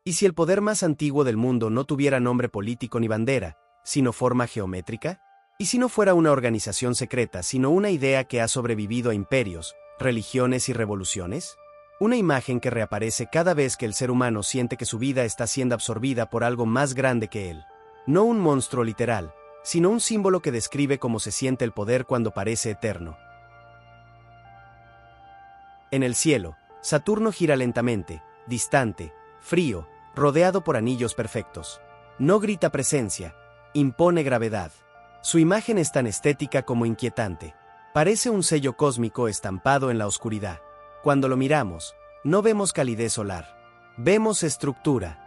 ¿Y si el poder más antiguo del mundo no tuviera nombre político ni bandera, sino forma geométrica? ¿Y si no fuera una organización secreta, sino una idea que ha sobrevivido a imperios, religiones y revoluciones? Una imagen que reaparece cada vez que el ser humano siente que su vida está siendo absorbida por algo más grande que él. No un monstruo literal, sino un símbolo que describe cómo se siente el poder cuando parece eterno. En el cielo, Saturno gira lentamente, distante, frío, rodeado por anillos perfectos. No grita presencia, impone gravedad. Su imagen es tan estética como inquietante. Parece un sello cósmico estampado en la oscuridad. Cuando lo miramos, no vemos calidez solar, vemos estructura.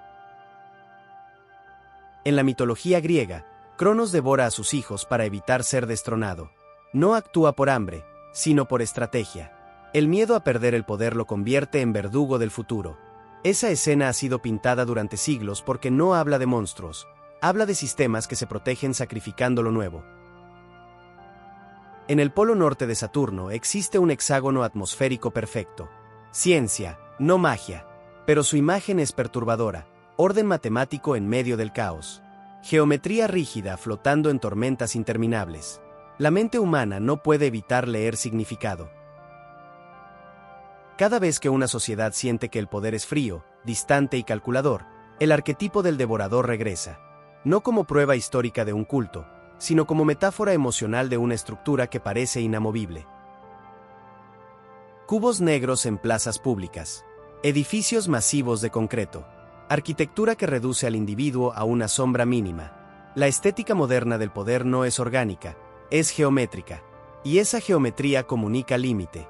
En la mitología griega, Cronos devora a sus hijos para evitar ser destronado. No actúa por hambre, sino por estrategia. El miedo a perder el poder lo convierte en verdugo del futuro. Esa escena ha sido pintada durante siglos porque no habla de monstruos, habla de sistemas que se protegen sacrificando lo nuevo. En el polo norte de Saturno existe un hexágono atmosférico perfecto. Ciencia, no magia. Pero su imagen es perturbadora, orden matemático en medio del caos. Geometría rígida flotando en tormentas interminables. La mente humana no puede evitar leer significado. Cada vez que una sociedad siente que el poder es frío, distante y calculador, el arquetipo del devorador regresa. No como prueba histórica de un culto, sino como metáfora emocional de una estructura que parece inamovible. Cubos negros en plazas públicas. Edificios masivos de concreto. Arquitectura que reduce al individuo a una sombra mínima. La estética moderna del poder no es orgánica, es geométrica. Y esa geometría comunica límite.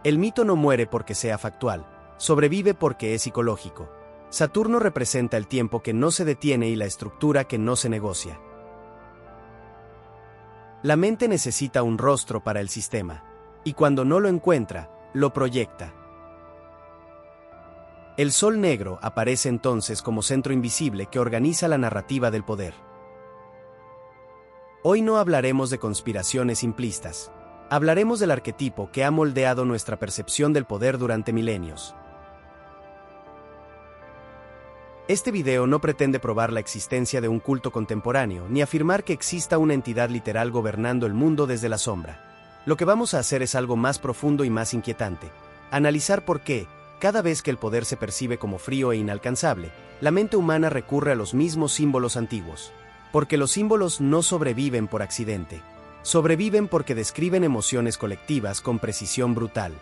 El mito no muere porque sea factual, sobrevive porque es psicológico. Saturno representa el tiempo que no se detiene y la estructura que no se negocia. La mente necesita un rostro para el sistema, y cuando no lo encuentra, lo proyecta. El sol negro aparece entonces como centro invisible que organiza la narrativa del poder. Hoy no hablaremos de conspiraciones simplistas. Hablaremos del arquetipo que ha moldeado nuestra percepción del poder durante milenios. Este video no pretende probar la existencia de un culto contemporáneo, ni afirmar que exista una entidad literal gobernando el mundo desde la sombra. Lo que vamos a hacer es algo más profundo y más inquietante. Analizar por qué, cada vez que el poder se percibe como frío e inalcanzable, la mente humana recurre a los mismos símbolos antiguos. Porque los símbolos no sobreviven por accidente. Sobreviven porque describen emociones colectivas con precisión brutal.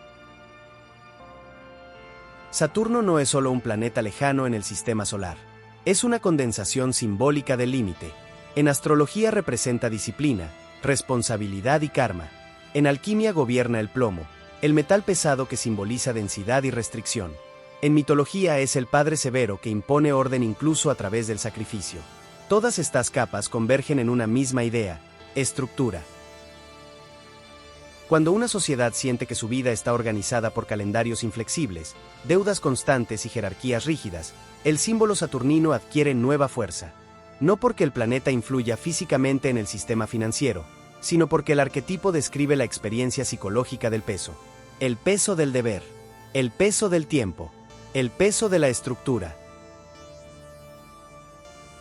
Saturno no es solo un planeta lejano en el sistema solar. Es una condensación simbólica del límite. En astrología representa disciplina, responsabilidad y karma. En alquimia gobierna el plomo, el metal pesado que simboliza densidad y restricción. En mitología es el padre severo que impone orden incluso a través del sacrificio. Todas estas capas convergen en una misma idea: estructura. Cuando una sociedad siente que su vida está organizada por calendarios inflexibles, deudas constantes y jerarquías rígidas, el símbolo saturnino adquiere nueva fuerza. No porque el planeta influya físicamente en el sistema financiero, sino porque el arquetipo describe la experiencia psicológica del peso. El peso del deber, el peso del tiempo, el peso de la estructura.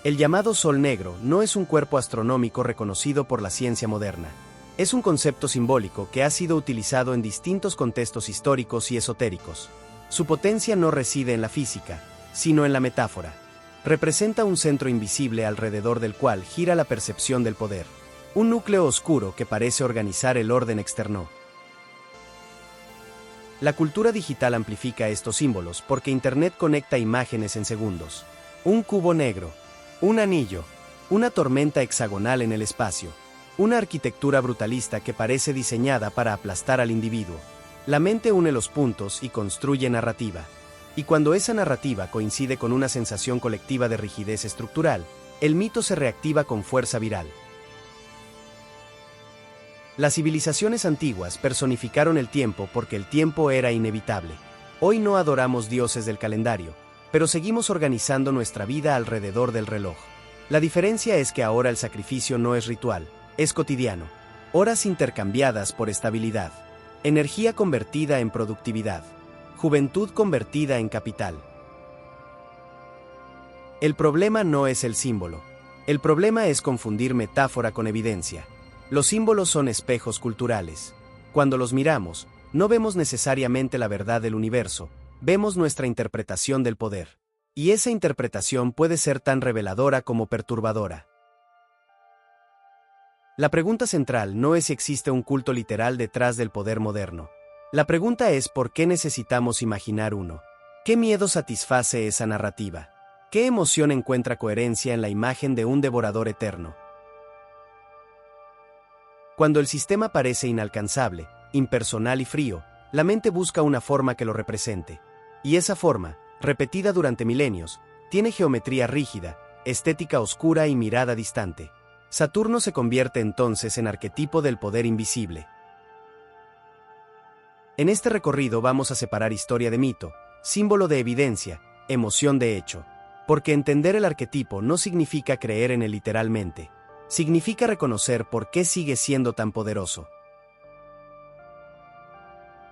El llamado Sol Negro no es un cuerpo astronómico reconocido por la ciencia moderna. Es un concepto simbólico que ha sido utilizado en distintos contextos históricos y esotéricos. Su potencia no reside en la física, sino en la metáfora. Representa un centro invisible alrededor del cual gira la percepción del poder. Un núcleo oscuro que parece organizar el orden externo. La cultura digital amplifica estos símbolos porque Internet conecta imágenes en segundos. Un cubo negro, un anillo, una tormenta hexagonal en el espacio. Una arquitectura brutalista que parece diseñada para aplastar al individuo. La mente une los puntos y construye narrativa. Y cuando esa narrativa coincide con una sensación colectiva de rigidez estructural, el mito se reactiva con fuerza viral. Las civilizaciones antiguas personificaron el tiempo porque el tiempo era inevitable. Hoy no adoramos dioses del calendario, pero seguimos organizando nuestra vida alrededor del reloj. La diferencia es que ahora el sacrificio no es ritual. Es cotidiano. Horas intercambiadas por estabilidad. Energía convertida en productividad. Juventud convertida en capital. El problema no es el símbolo. El problema es confundir metáfora con evidencia. Los símbolos son espejos culturales. Cuando los miramos, no vemos necesariamente la verdad del universo, vemos nuestra interpretación del poder. Y esa interpretación puede ser tan reveladora como perturbadora. La pregunta central no es si existe un culto literal detrás del poder moderno. La pregunta es ¿por qué necesitamos imaginar uno? ¿Qué miedo satisface esa narrativa? ¿Qué emoción encuentra coherencia en la imagen de un devorador eterno? Cuando el sistema parece inalcanzable, impersonal y frío, la mente busca una forma que lo represente. Y esa forma, repetida durante milenios, tiene geometría rígida, estética oscura y mirada distante. Saturno se convierte entonces en arquetipo del poder invisible. En este recorrido vamos a separar historia de mito, símbolo de evidencia, emoción de hecho. Porque entender el arquetipo no significa creer en él literalmente. Significa reconocer por qué sigue siendo tan poderoso.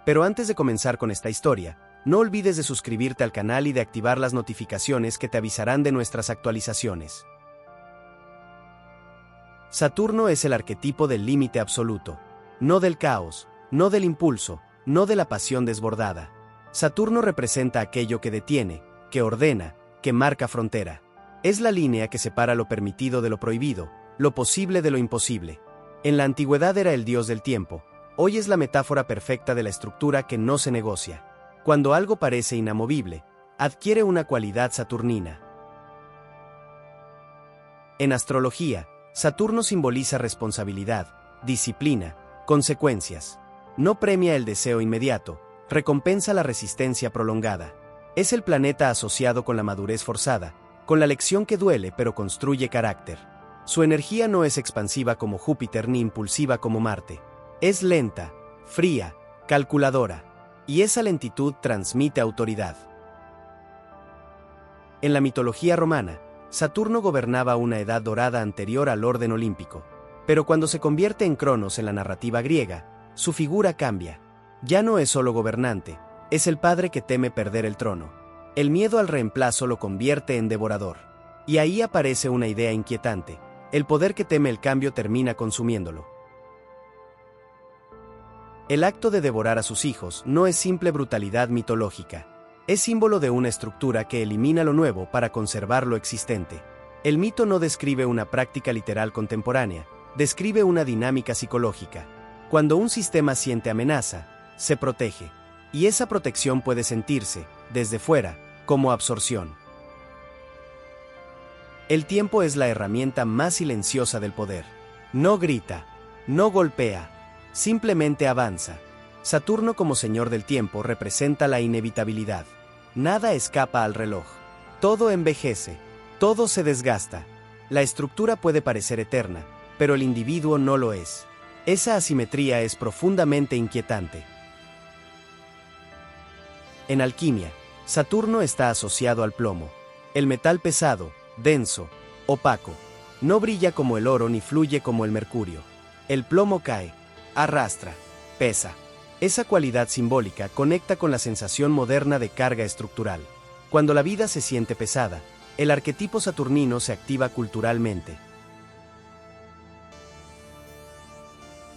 Pero antes de comenzar con esta historia, no olvides de suscribirte al canal y de activar las notificaciones que te avisarán de nuestras actualizaciones. Saturno es el arquetipo del límite absoluto. No del caos, no del impulso, no de la pasión desbordada. Saturno representa aquello que detiene, que ordena, que marca frontera. Es la línea que separa lo permitido de lo prohibido, lo posible de lo imposible. En la antigüedad era el dios del tiempo, hoy es la metáfora perfecta de la estructura que no se negocia. Cuando algo parece inamovible, adquiere una cualidad saturnina. En astrología, Saturno simboliza responsabilidad, disciplina, consecuencias. No premia el deseo inmediato, recompensa la resistencia prolongada. Es el planeta asociado con la madurez forzada, con la lección que duele pero construye carácter. Su energía no es expansiva como Júpiter ni impulsiva como Marte. Es lenta, fría, calculadora. Y esa lentitud transmite autoridad. En la mitología romana, Saturno gobernaba una edad dorada anterior al orden olímpico. Pero cuando se convierte en Cronos en la narrativa griega, su figura cambia. Ya no es solo gobernante, es el padre que teme perder el trono. El miedo al reemplazo lo convierte en devorador. Y ahí aparece una idea inquietante. El poder que teme el cambio termina consumiéndolo. El acto de devorar a sus hijos no es simple brutalidad mitológica. Es símbolo de una estructura que elimina lo nuevo para conservar lo existente. El mito no describe una práctica literal contemporánea, describe una dinámica psicológica. Cuando un sistema siente amenaza, se protege. Y esa protección puede sentirse, desde fuera, como absorción. El tiempo es la herramienta más silenciosa del poder. No grita, no golpea, simplemente avanza. Saturno como señor del tiempo representa la inevitabilidad. Nada escapa al reloj. Todo envejece, todo se desgasta. La estructura puede parecer eterna, pero el individuo no lo es. Esa asimetría es profundamente inquietante. En alquimia, Saturno está asociado al plomo. El metal pesado, denso, opaco. No brilla como el oro ni fluye como el mercurio. El plomo cae, arrastra, pesa. Esa cualidad simbólica conecta con la sensación moderna de carga estructural. Cuando la vida se siente pesada, el arquetipo saturnino se activa culturalmente.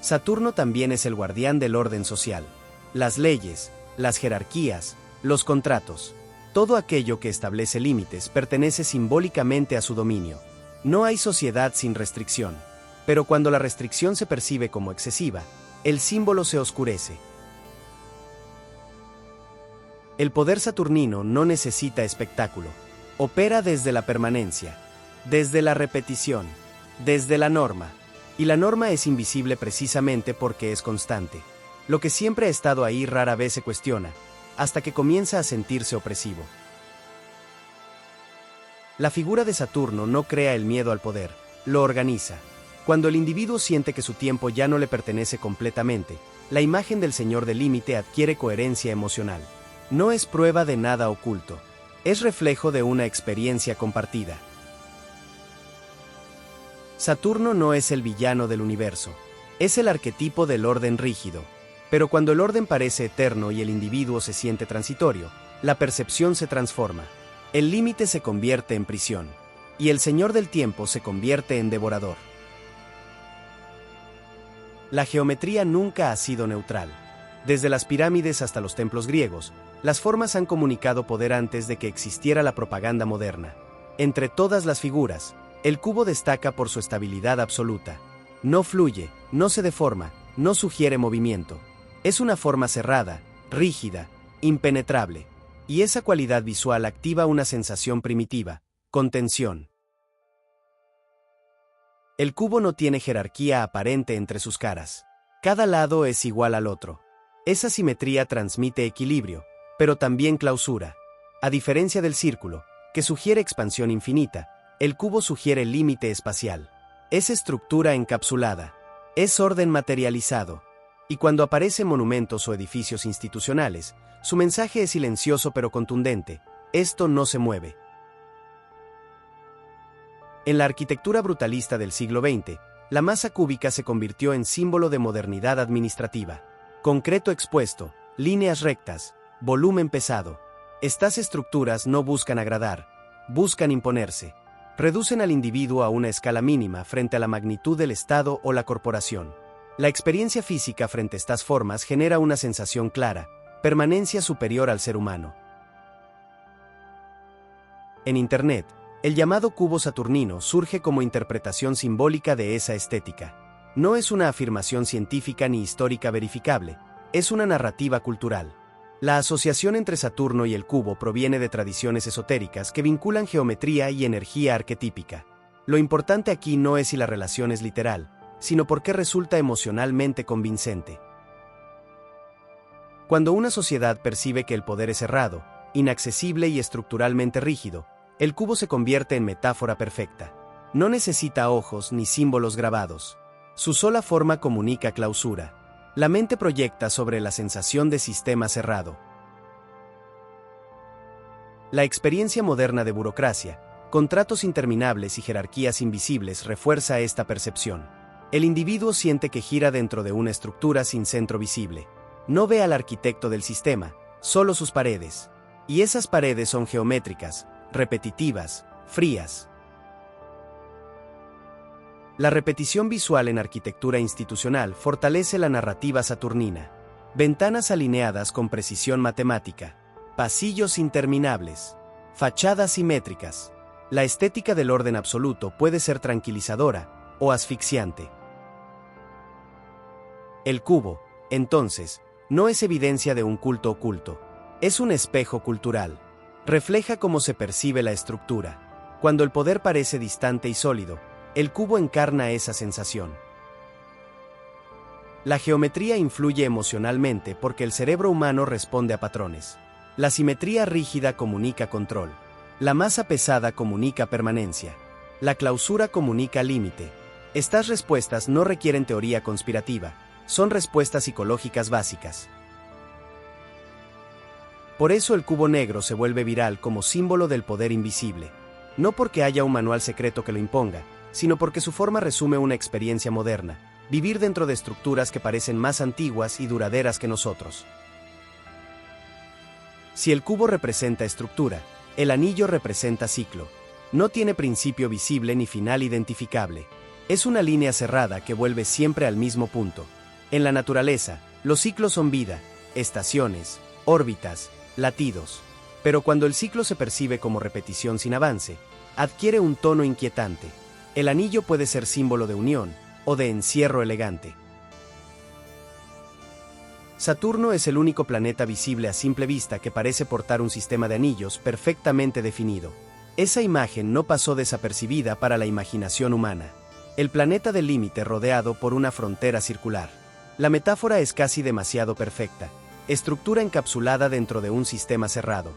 Saturno también es el guardián del orden social. Las leyes, las jerarquías, los contratos, todo aquello que establece límites pertenece simbólicamente a su dominio. No hay sociedad sin restricción, pero cuando la restricción se percibe como excesiva, el símbolo se oscurece. El poder saturnino no necesita espectáculo. Opera desde la permanencia, desde la repetición, desde la norma. Y la norma es invisible precisamente porque es constante. Lo que siempre ha estado ahí rara vez se cuestiona, hasta que comienza a sentirse opresivo. La figura de Saturno no crea el miedo al poder, lo organiza. Cuando el individuo siente que su tiempo ya no le pertenece completamente, la imagen del señor del límite adquiere coherencia emocional. No es prueba de nada oculto, es reflejo de una experiencia compartida. Saturno no es el villano del universo, es el arquetipo del orden rígido, Pero cuando el orden parece eterno y el individuo se siente transitorio, la percepción se transforma. El límite se convierte en prisión, y el señor del tiempo se convierte en devorador. La geometría nunca ha sido neutral. Desde las pirámides hasta los templos griegos, las formas han comunicado poder antes de que existiera la propaganda moderna. Entre todas las figuras, el cubo destaca por su estabilidad absoluta. No fluye, no se deforma, no sugiere movimiento. Es una forma cerrada, rígida, impenetrable. Y esa cualidad visual activa una sensación primitiva, contención. El cubo no tiene jerarquía aparente entre sus caras. Cada lado es igual al otro. Esa simetría transmite equilibrio, pero también clausura. A diferencia del círculo, que sugiere expansión infinita, el cubo sugiere límite espacial. Es estructura encapsulada. Es orden materializado. Y cuando aparecen monumentos o edificios institucionales, su mensaje es silencioso pero contundente: esto no se mueve. En la arquitectura brutalista del siglo XX, la masa cúbica se convirtió en símbolo de modernidad administrativa. Concreto expuesto, líneas rectas, volumen pesado. Estas estructuras no buscan agradar, buscan imponerse. Reducen al individuo a una escala mínima frente a la magnitud del Estado o la corporación. La experiencia física frente a estas formas genera una sensación clara: permanencia superior al ser humano. En Internet, el llamado cubo saturnino surge como interpretación simbólica de esa estética. No es una afirmación científica ni histórica verificable, es una narrativa cultural. La asociación entre Saturno y el cubo proviene de tradiciones esotéricas que vinculan geometría y energía arquetípica. Lo importante aquí no es si la relación es literal, sino por qué resulta emocionalmente convincente. Cuando una sociedad percibe que el poder es cerrado, inaccesible y estructuralmente rígido, el cubo se convierte en metáfora perfecta. No necesita ojos ni símbolos grabados. Su sola forma comunica clausura. La mente proyecta sobre la sensación de sistema cerrado. La experiencia moderna de burocracia, contratos interminables y jerarquías invisibles refuerza esta percepción. El individuo siente que gira dentro de una estructura sin centro visible. No ve al arquitecto del sistema, solo sus paredes. Y esas paredes son geométricas, repetitivas, frías. La repetición visual en arquitectura institucional fortalece la narrativa saturnina. Ventanas alineadas con precisión matemática, pasillos interminables, fachadas simétricas. La estética del orden absoluto puede ser tranquilizadora o asfixiante. El cubo, entonces, no es evidencia de un culto oculto. Es un espejo cultural. Refleja cómo se percibe la estructura. Cuando el poder parece distante y sólido, el cubo encarna esa sensación. La geometría influye emocionalmente porque el cerebro humano responde a patrones. La simetría rígida comunica control. La masa pesada comunica permanencia. La clausura comunica límite. Estas respuestas no requieren teoría conspirativa, son respuestas psicológicas básicas. Por eso el cubo negro se vuelve viral como símbolo del poder invisible. No porque haya un manual secreto que lo imponga, sino porque su forma resume una experiencia moderna: vivir dentro de estructuras que parecen más antiguas y duraderas que nosotros. Si el cubo representa estructura, el anillo representa ciclo. No tiene principio visible ni final identificable. Es una línea cerrada que vuelve siempre al mismo punto. En la naturaleza, los ciclos son vida, estaciones, órbitas, latidos. Pero cuando el ciclo se percibe como repetición sin avance, adquiere un tono inquietante. El anillo puede ser símbolo de unión o de encierro elegante. Saturno es el único planeta visible a simple vista que parece portar un sistema de anillos perfectamente definido. Esa imagen no pasó desapercibida para la imaginación humana. El planeta del límite rodeado por una frontera circular. La metáfora es casi demasiado perfecta. Estructura encapsulada dentro de un sistema cerrado.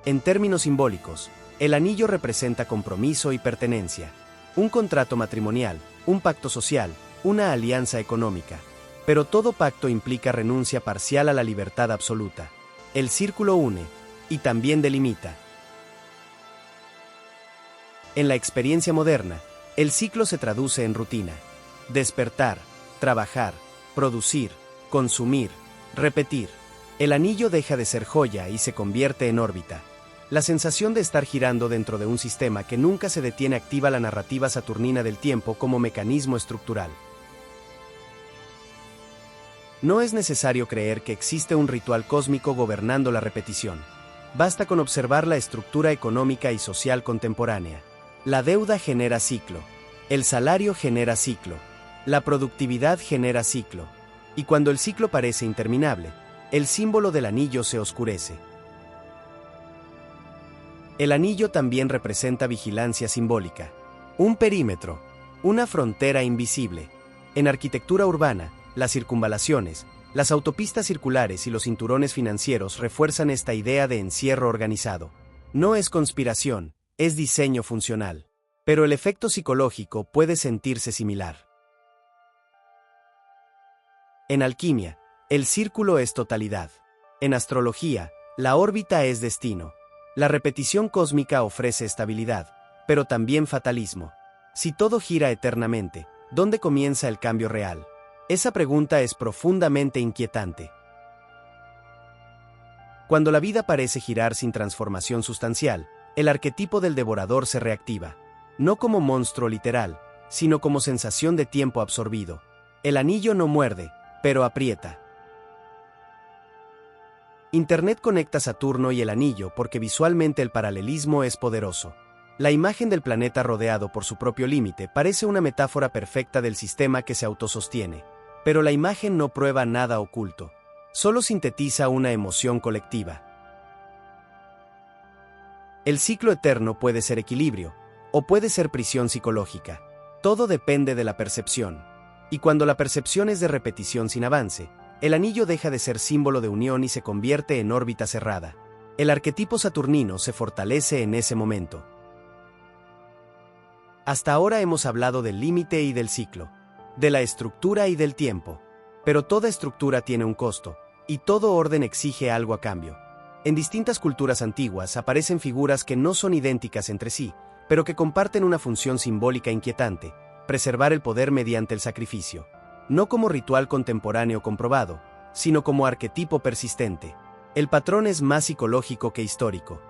En términos simbólicos, el anillo representa compromiso y pertenencia. Un contrato matrimonial, un pacto social, una alianza económica. Pero todo pacto implica renuncia parcial a la libertad absoluta. El círculo une, y también delimita. En la experiencia moderna, el ciclo se traduce en rutina. Despertar, trabajar, producir, consumir, repetir. El anillo deja de ser joya y se convierte en órbita. La sensación de estar girando dentro de un sistema que nunca se detiene activa la narrativa saturnina del tiempo como mecanismo estructural. No es necesario creer que existe un ritual cósmico gobernando la repetición. Basta con observar la estructura económica y social contemporánea. La deuda genera ciclo. El salario genera ciclo. La productividad genera ciclo. Y cuando el ciclo parece interminable, el símbolo del anillo se oscurece. El anillo también representa vigilancia simbólica. Un perímetro, una frontera invisible. En arquitectura urbana, las circunvalaciones, las autopistas circulares y los cinturones financieros refuerzan esta idea de encierro organizado. No es conspiración, es diseño funcional. Pero el efecto psicológico puede sentirse similar. En alquimia, el círculo es totalidad. En astrología, la órbita es destino. La repetición cósmica ofrece estabilidad, pero también fatalismo. Si todo gira eternamente, ¿dónde comienza el cambio real? Esa pregunta es profundamente inquietante. Cuando la vida parece girar sin transformación sustancial, el arquetipo del devorador se reactiva. No como monstruo literal, sino como sensación de tiempo absorbido. El anillo no muerde, pero aprieta. Internet conecta Saturno y el anillo porque visualmente el paralelismo es poderoso. La imagen del planeta rodeado por su propio límite parece una metáfora perfecta del sistema que se autosostiene. Pero la imagen no prueba nada oculto. Solo sintetiza una emoción colectiva. El ciclo eterno puede ser equilibrio, o puede ser prisión psicológica. Todo depende de la percepción. Y cuando la percepción es de repetición sin avance, el anillo deja de ser símbolo de unión y se convierte en órbita cerrada. El arquetipo saturnino se fortalece en ese momento. Hasta ahora hemos hablado del límite y del ciclo, de la estructura y del tiempo. Pero toda estructura tiene un costo, y todo orden exige algo a cambio. En distintas culturas antiguas aparecen figuras que no son idénticas entre sí, pero que comparten una función simbólica inquietante: preservar el poder mediante el sacrificio. No como ritual contemporáneo comprobado, sino como arquetipo persistente. El patrón es más psicológico que histórico.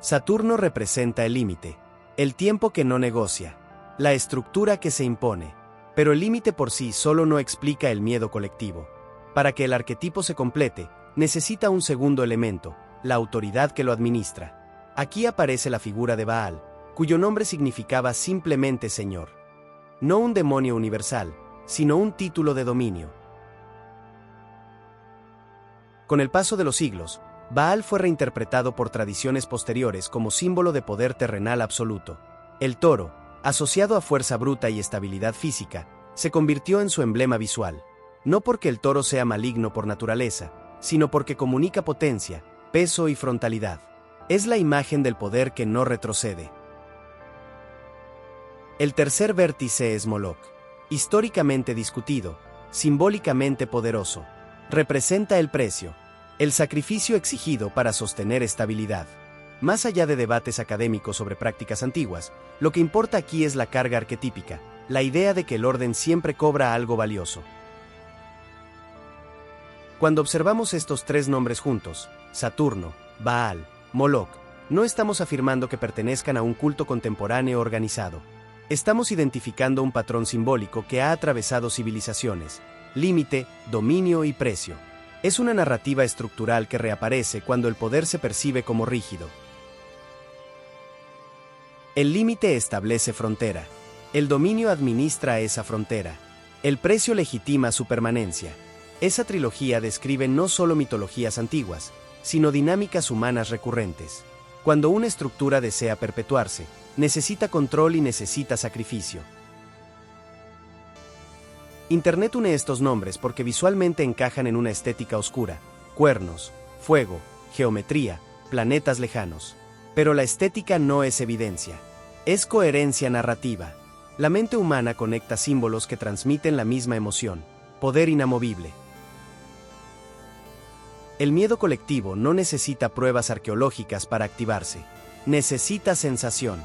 Saturno representa el límite, el tiempo que no negocia, la estructura que se impone, pero el límite por sí solo no explica el miedo colectivo. Para que el arquetipo se complete, necesita un segundo elemento, la autoridad que lo administra. Aquí aparece la figura de Baal, cuyo nombre significaba simplemente Señor. No un demonio universal, sino un título de dominio. Con el paso de los siglos, Baal fue reinterpretado por tradiciones posteriores como símbolo de poder terrenal absoluto. El toro, asociado a fuerza bruta y estabilidad física, se convirtió en su emblema visual. No porque el toro sea maligno por naturaleza, sino porque comunica potencia, peso y frontalidad. Es la imagen del poder que no retrocede. El tercer vértice es Moloch. Históricamente discutido, simbólicamente poderoso. Representa el precio, el sacrificio exigido para sostener estabilidad. Más allá de debates académicos sobre prácticas antiguas, lo que importa aquí es la carga arquetípica, la idea de que el orden siempre cobra algo valioso. Cuando observamos estos tres nombres juntos, Saturno, Baal, Moloch, no estamos afirmando que pertenezcan a un culto contemporáneo organizado. Estamos identificando un patrón simbólico que ha atravesado civilizaciones: límite, dominio y precio. Es una narrativa estructural que reaparece cuando el poder se percibe como rígido. El límite establece frontera. El dominio administra esa frontera. El precio legitima su permanencia. Esa trilogía describe no solo mitologías antiguas, sino dinámicas humanas recurrentes. Cuando una estructura desea perpetuarse, necesita control y necesita sacrificio. Internet une estos nombres porque visualmente encajan en una estética oscura: cuernos, fuego, geometría, planetas lejanos. Pero la estética no es evidencia, es coherencia narrativa. La mente humana conecta símbolos que transmiten la misma emoción: poder inamovible. El miedo colectivo no necesita pruebas arqueológicas para activarse, necesita sensación.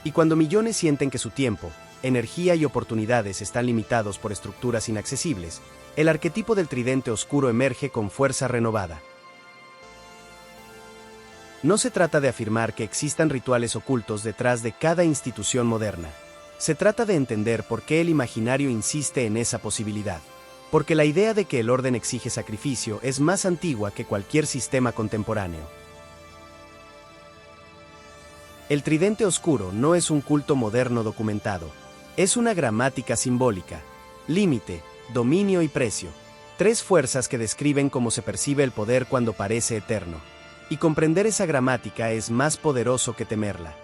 Y cuando millones sienten que su tiempo, energía y oportunidades están limitados por estructuras inaccesibles, el arquetipo del tridente oscuro emerge con fuerza renovada. No se trata de afirmar que existan rituales ocultos detrás de cada institución moderna. Se trata de entender por qué el imaginario insiste en esa posibilidad. Porque la idea de que el orden exige sacrificio es más antigua que cualquier sistema contemporáneo. El tridente oscuro no es un culto moderno documentado. Es una gramática simbólica. Límite, dominio y precio. Tres fuerzas que describen cómo se percibe el poder cuando parece eterno. Y comprender esa gramática es más poderoso que temerla.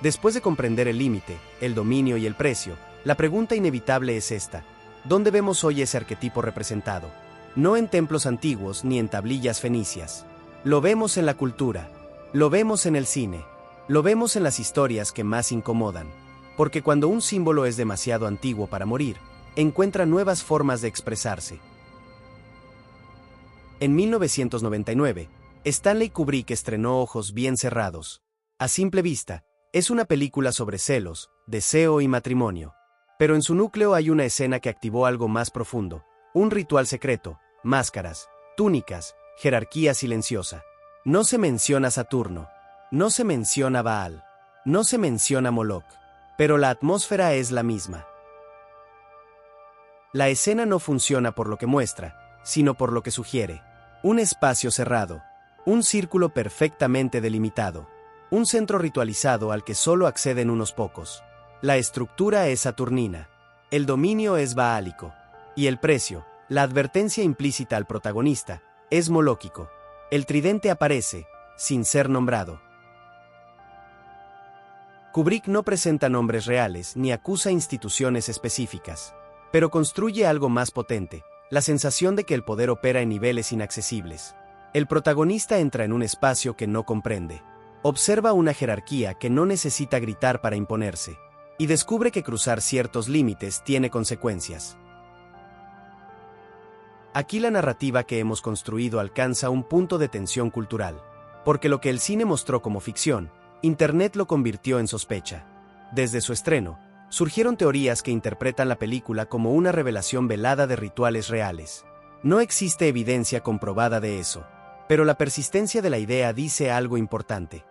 Después de comprender el límite, el dominio y el precio, la pregunta inevitable es esta: ¿dónde vemos hoy ese arquetipo representado? No en templos antiguos ni en tablillas fenicias. Lo vemos en la cultura, lo vemos en el cine, lo vemos en las historias que más incomodan. Porque cuando un símbolo es demasiado antiguo para morir, encuentra nuevas formas de expresarse. En 1999, Stanley Kubrick estrenó Ojos bien cerrados. A simple vista, es una película sobre celos, deseo y matrimonio. Pero en su núcleo hay una escena que activó algo más profundo, un ritual secreto, máscaras, túnicas, jerarquía silenciosa. No se menciona Saturno, no se menciona Baal, no se menciona Moloch, pero la atmósfera es la misma. La escena no funciona por lo que muestra, sino por lo que sugiere. Un espacio cerrado, un círculo perfectamente delimitado, un centro ritualizado al que solo acceden unos pocos. La estructura es saturnina, el dominio es baálico, y el precio, la advertencia implícita al protagonista, es molóquico. El tridente aparece, sin ser nombrado. Kubrick no presenta nombres reales ni acusa instituciones específicas, pero construye algo más potente, la sensación de que el poder opera en niveles inaccesibles. El protagonista entra en un espacio que no comprende, observa una jerarquía que no necesita gritar para imponerse, y descubre que cruzar ciertos límites tiene consecuencias. Aquí la narrativa que hemos construido alcanza un punto de tensión cultural, porque lo que el cine mostró como ficción, Internet lo convirtió en sospecha. Desde su estreno, surgieron teorías que interpretan la película como una revelación velada de rituales reales. No existe evidencia comprobada de eso, pero la persistencia de la idea dice algo importante.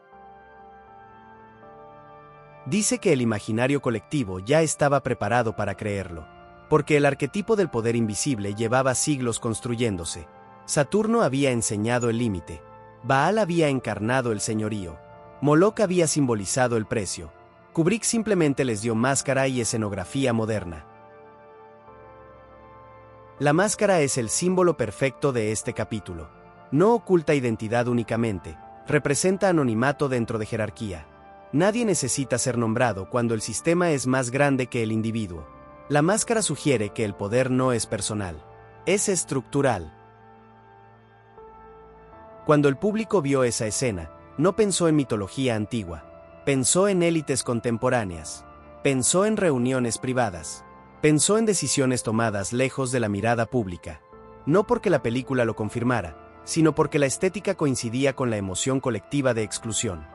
Dice que el imaginario colectivo ya estaba preparado para creerlo, porque el arquetipo del poder invisible llevaba siglos construyéndose. Saturno había enseñado el límite, Baal había encarnado el señorío, Moloch había simbolizado el precio. Kubrick simplemente les dio máscara y escenografía moderna. La máscara es el símbolo perfecto de este capítulo. No oculta identidad únicamente, representa anonimato dentro de jerarquía. Nadie necesita ser nombrado cuando el sistema es más grande que el individuo. La máscara sugiere que el poder no es personal, es estructural. Cuando el público vio esa escena, no pensó en mitología antigua. Pensó en élites contemporáneas, pensó en reuniones privadas, pensó en decisiones tomadas lejos de la mirada pública, no porque la película lo confirmara, sino porque la estética coincidía con la emoción colectiva de exclusión.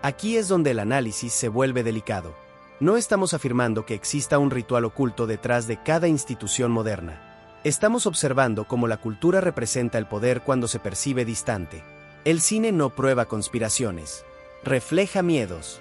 Aquí es donde el análisis se vuelve delicado. No estamos afirmando que exista un ritual oculto detrás de cada institución moderna. Estamos observando cómo la cultura representa el poder cuando se percibe distante. El cine no prueba conspiraciones, refleja miedos.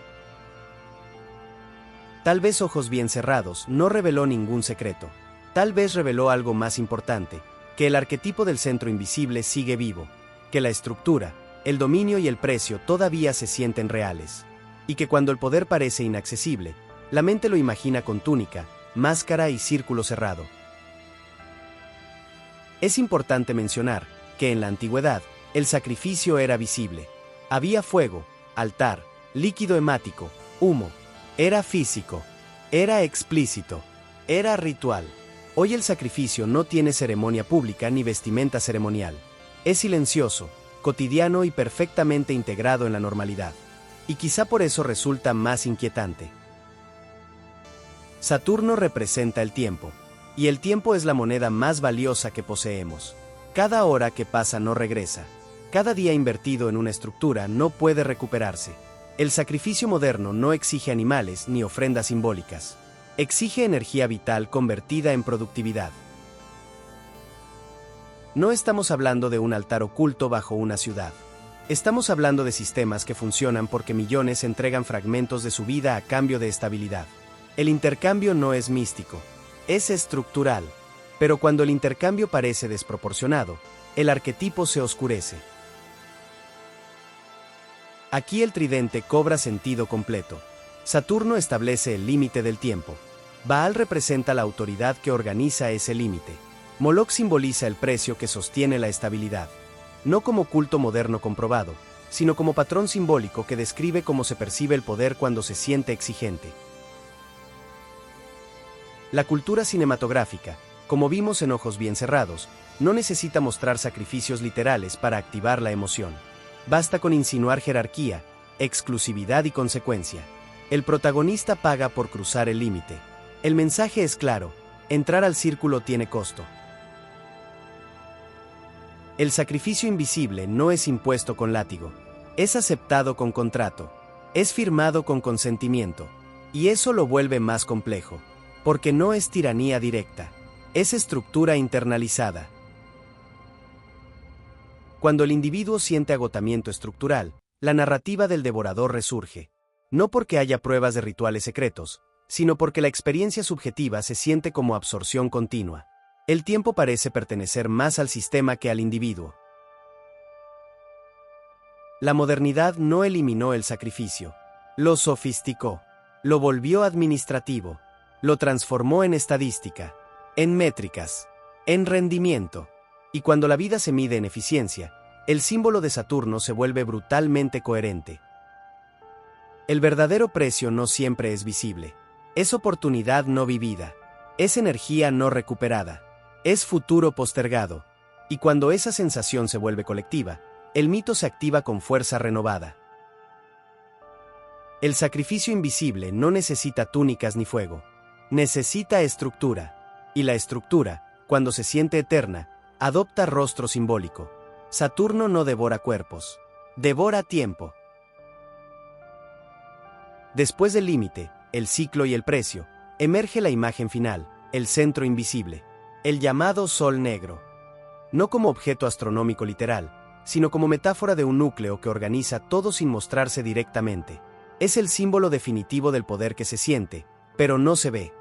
Tal vez Ojos bien cerrados no reveló ningún secreto. Tal vez reveló algo más importante, que el arquetipo del centro invisible sigue vivo, que la estructura, el dominio y el precio todavía se sienten reales, y que cuando el poder parece inaccesible, la mente lo imagina con túnica, máscara y círculo cerrado. Es importante mencionar que en la antigüedad, el sacrificio era visible. Había fuego, altar, líquido hemático, humo. Era físico, era explícito, era ritual. Hoy el sacrificio no tiene ceremonia pública ni vestimenta ceremonial. Es silencioso, cotidiano y perfectamente integrado en la normalidad. Y quizá por eso resulta más inquietante. Saturno representa el tiempo, y el tiempo es la moneda más valiosa que poseemos. Cada hora que pasa no regresa. Cada día invertido en una estructura no puede recuperarse. El sacrificio moderno no exige animales ni ofrendas simbólicas. Exige energía vital convertida en productividad. No estamos hablando de un altar oculto bajo una ciudad. Estamos hablando de sistemas que funcionan porque millones entregan fragmentos de su vida a cambio de estabilidad. El intercambio no es místico, es estructural. Pero cuando el intercambio parece desproporcionado, el arquetipo se oscurece. Aquí el tridente cobra sentido completo. Saturno establece el límite del tiempo. Baal representa la autoridad que organiza ese límite. Moloch simboliza el precio que sostiene la estabilidad. No como culto moderno comprobado, sino como patrón simbólico que describe cómo se percibe el poder cuando se siente exigente. La cultura cinematográfica, como vimos en Ojos Bien Cerrados, no necesita mostrar sacrificios literales para activar la emoción. Basta con insinuar jerarquía, exclusividad y consecuencia. El protagonista paga por cruzar el límite. El mensaje es claro: entrar al círculo tiene costo. El sacrificio invisible no es impuesto con látigo. Es aceptado con contrato. Es firmado con consentimiento. Y eso lo vuelve más complejo, porque no es tiranía directa. Es estructura internalizada. Cuando el individuo siente agotamiento estructural, la narrativa del devorador resurge. No porque haya pruebas de rituales secretos, sino porque la experiencia subjetiva se siente como absorción continua. El tiempo parece pertenecer más al sistema que al individuo. La modernidad no eliminó el sacrificio. Lo sofisticó. Lo volvió administrativo. Lo transformó en estadística, en métricas, en rendimiento. Y cuando la vida se mide en eficiencia, el símbolo de Saturno se vuelve brutalmente coherente. El verdadero precio no siempre es visible. Es oportunidad no vivida. Es energía no recuperada. Es futuro postergado. Y cuando esa sensación se vuelve colectiva, el mito se activa con fuerza renovada. El sacrificio invisible no necesita túnicas ni fuego. Necesita estructura. Y la estructura, cuando se siente eterna, adopta rostro simbólico. Saturno no devora cuerpos. Devora tiempo. Después del límite, el ciclo y el precio, emerge la imagen final, el centro invisible, el llamado Sol Negro. No como objeto astronómico literal, sino como metáfora de un núcleo que organiza todo sin mostrarse directamente. Es el símbolo definitivo del poder que se siente, pero no se ve.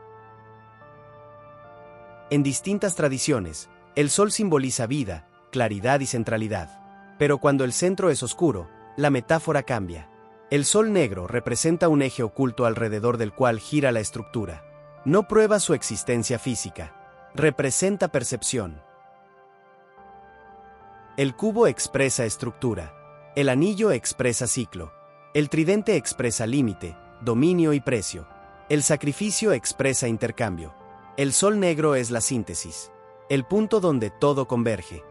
En distintas tradiciones, el sol simboliza vida, claridad y centralidad. Pero cuando el centro es oscuro, la metáfora cambia. El sol negro representa un eje oculto alrededor del cual gira la estructura. No prueba su existencia física. Representa percepción. El cubo expresa estructura. El anillo expresa ciclo. El tridente expresa límite, dominio y precio. El sacrificio expresa intercambio. El sol negro es la síntesis, el punto donde todo converge.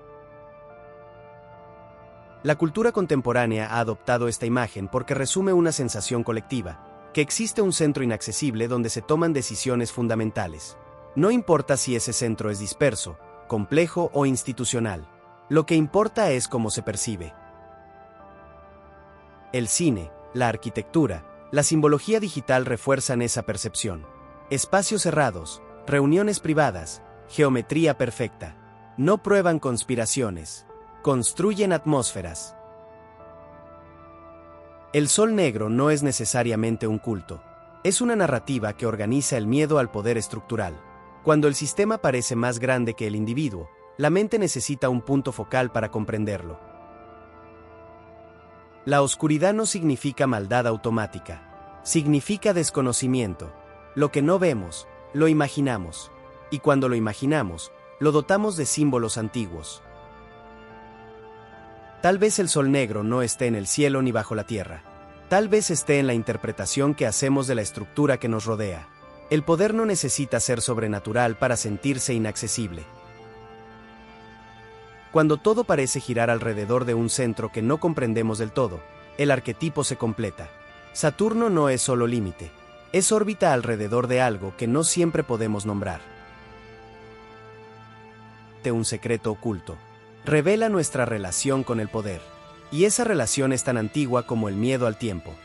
La cultura contemporánea ha adoptado esta imagen porque resume una sensación colectiva, que existe un centro inaccesible donde se toman decisiones fundamentales. No importa si ese centro es disperso, complejo o institucional. Lo que importa es cómo se percibe. El cine, la arquitectura, la simbología digital refuerzan esa percepción. Espacios cerrados, reuniones privadas, geometría perfecta. No prueban conspiraciones. Construyen atmósferas. El sol negro no es necesariamente un culto. Es una narrativa que organiza el miedo al poder estructural. Cuando el sistema parece más grande que el individuo, la mente necesita un punto focal para comprenderlo. La oscuridad no significa maldad automática. Significa desconocimiento. Lo que no vemos, lo imaginamos. Y cuando lo imaginamos, lo dotamos de símbolos antiguos. Tal vez el sol negro no esté en el cielo ni bajo la tierra. Tal vez esté en la interpretación que hacemos de la estructura que nos rodea. El poder no necesita ser sobrenatural para sentirse inaccesible. Cuando todo parece girar alrededor de un centro que no comprendemos del todo, el arquetipo se completa. Saturno no es solo límite, es órbita alrededor de algo que no siempre podemos nombrar. Un secreto oculto. Revela nuestra relación con el poder. Y esa relación es tan antigua como el miedo al tiempo.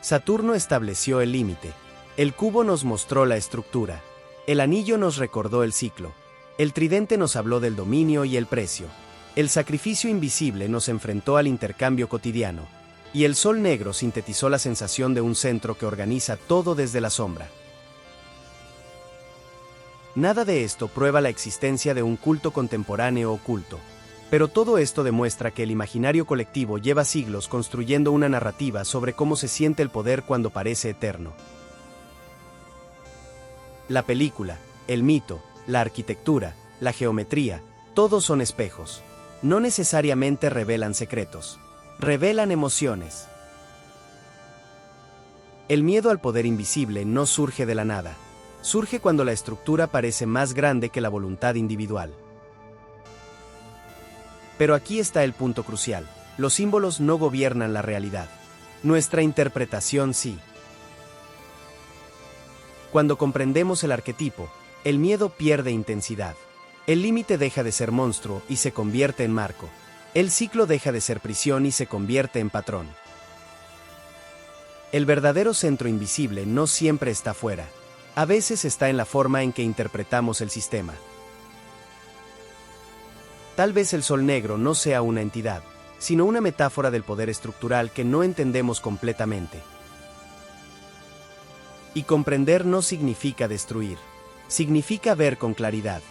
Saturno estableció el límite. El cubo nos mostró la estructura. El anillo nos recordó el ciclo. El tridente nos habló del dominio y el precio. El sacrificio invisible nos enfrentó al intercambio cotidiano. Y el sol negro sintetizó la sensación de un centro que organiza todo desde la sombra. Nada de esto prueba la existencia de un culto contemporáneo oculto. Pero todo esto demuestra que el imaginario colectivo lleva siglos construyendo una narrativa sobre cómo se siente el poder cuando parece eterno. La película, el mito, la arquitectura, la geometría, todos son espejos. No necesariamente revelan secretos. Revelan emociones. El miedo al poder invisible no surge de la nada. Surge cuando la estructura parece más grande que la voluntad individual. Pero aquí está el punto crucial. Los símbolos no gobiernan la realidad. Nuestra interpretación sí. Cuando comprendemos el arquetipo, el miedo pierde intensidad. El límite deja de ser monstruo y se convierte en marco. El ciclo deja de ser prisión y se convierte en patrón. El verdadero centro invisible no siempre está fuera. A veces está en la forma en que interpretamos el sistema. Tal vez el sol negro no sea una entidad, sino una metáfora del poder estructural que no entendemos completamente. Y comprender no significa destruir, significa ver con claridad.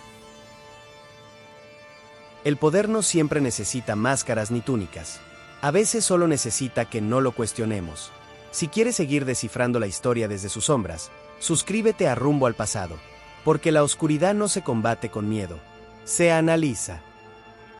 El poder no siempre necesita máscaras ni túnicas. A veces solo necesita que no lo cuestionemos. Si quieres seguir descifrando la historia desde sus sombras, suscríbete a Rumbo al Pasado, porque la oscuridad no se combate con miedo, se analiza.